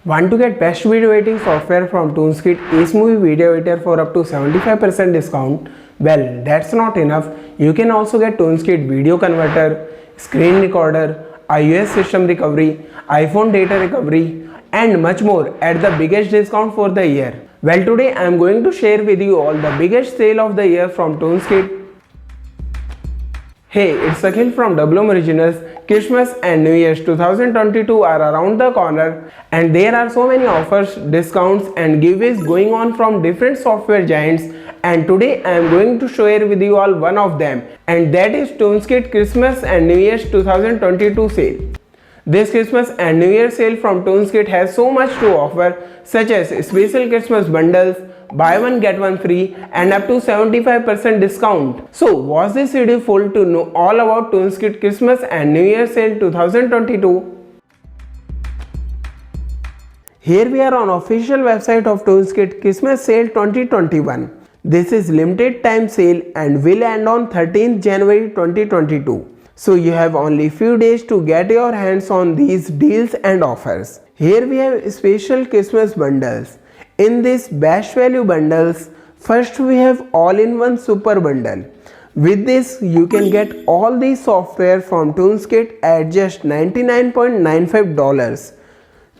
Want to get best video editing software from ToonSkit Ace Movie Video Editor for up to 75% discount? Well, that's not enough. You can also get ToonSkit Video Converter, Screen Recorder, iOS System Recovery, iPhone Data Recovery, and much more at the biggest discount for the year. Well, today I am going to share with you all the biggest sale of the year from ToonSkit. Hey, it's Akhil from WM Originals. Christmas and New Year's 2022 are around the corner and there are so many offers, discounts and giveaways going on from different software giants, and today I am going to share with you all one of them, and that is ToonSkit Christmas and New Year's 2022 sale. This Christmas and New Year sale from ToonSkit has so much to offer, such as special Christmas bundles, buy one get one free, and up to 75% discount. So watch this video full to know all about ToonSkit Christmas and New Year sale 2022. Here we are on official website of ToonSkit Christmas sale 2021. This is limited time sale and will end on 13th January 2022. So you have only few days to get your hands on these deals and offers. Here we have special Christmas bundles. In this best value bundles, first we have all-in-one super bundle. With this you can get all the software from ToonSkit at just $99.95.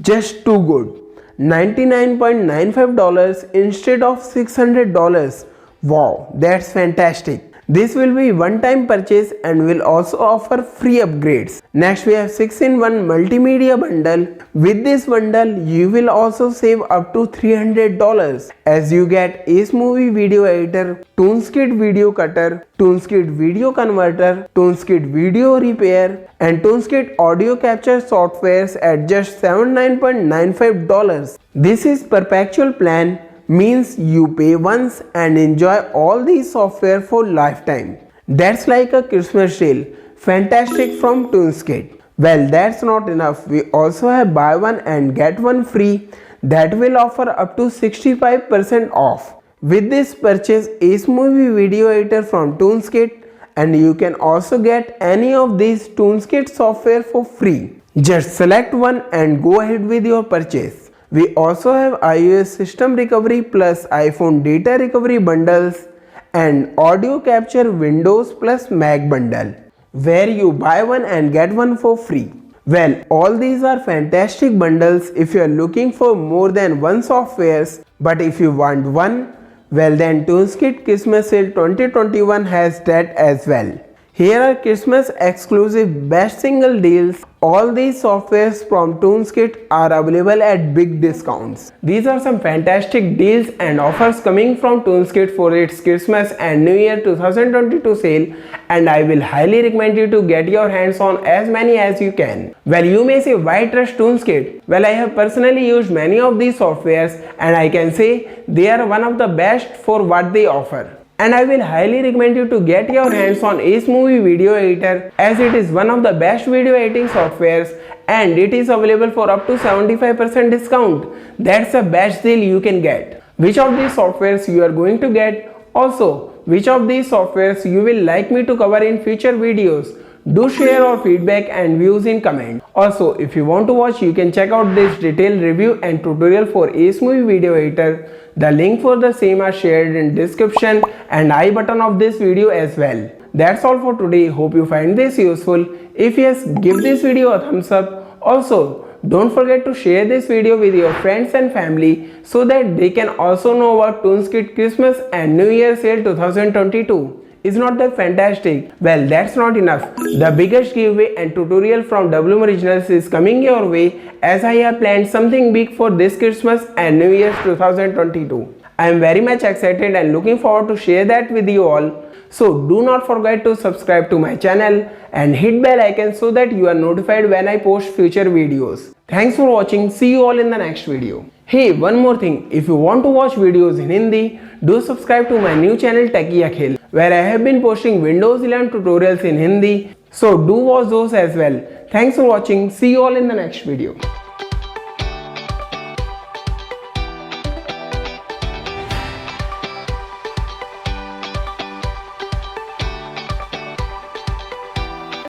Just too good. $99.95 instead of $600. Wow, that's fantastic. This will be one-time purchase and will also offer free upgrades. Next we have 6-in-1 multimedia bundle. With this bundle you will also save up to $300 as you get Ace Movie Video Editor, ToonSkit Video Cutter, ToonSkit Video Converter, ToonSkit Video Repair and ToonSkit Audio Capture softwares at just $79.95. This is perpetual plan, means you pay once and enjoy all these software for lifetime. That's like a Christmas sale. Fantastic from ToonSkit. Well, that's not enough. We also have buy one and get one free that will offer up to 65% off. With this purchase Ace Movie Video Editor from ToonSkit, and you can also get any of these ToonSkit software for free. Just select one and go ahead with your purchase. We also have iOS System Recovery plus iPhone Data Recovery bundles and Audio Capture Windows plus Mac bundle, where you buy one and get one for free. Well, all these are fantastic bundles if you are looking for more than one softwares, but if you want one, well then ToonSkit Christmas Sale 2021 has that as well. Here are Christmas exclusive best single deals. All these softwares from ToonSkit are available at big discounts. These are some fantastic deals and offers coming from ToonSkit for its Christmas and New Year 2022 sale, and I will highly recommend you to get your hands on as many as you can. Well, you may say why trust ToonSkit? Well, I have personally used many of these softwares and I can say they are one of the best for what they offer. And I will highly recommend you to get your hands on Ace Movie Video Editor, as it is one of the best video editing softwares and it is available for up to 75% discount. That's the best deal you can get. Which of these softwares you are going to get? Also, which of these softwares you will like me to cover in future videos? Do share your feedback and views in comment. Also, if you want to watch, you can check out this detailed review and tutorial for Ace Movie Video Editor. The link for the same are shared in description and I button of this video as well. That's all for today. Hope you find this useful. If yes, give this video a thumbs up. Also, don't forget to share this video with your friends and family so that they can also know about ToonSkit Christmas and New Year sale 2022. Is not that fantastic? Well, that's not enough. The biggest giveaway and tutorial from WM Originals is coming your way, as I have planned something big for this Christmas and New Year's 2022. I am very much excited and looking forward to share that with you all. So do not forget to subscribe to my channel and hit bell icon so that you are notified when I post future videos. Thanks for watching. See you all in the next video. Hey, one more thing. If you want to watch videos in Hindi, do subscribe to my new channel Techie Akhil, where I have been posting Windows 11 tutorials in Hindi. So do watch those as well. Thanks for watching. See you all in the next video.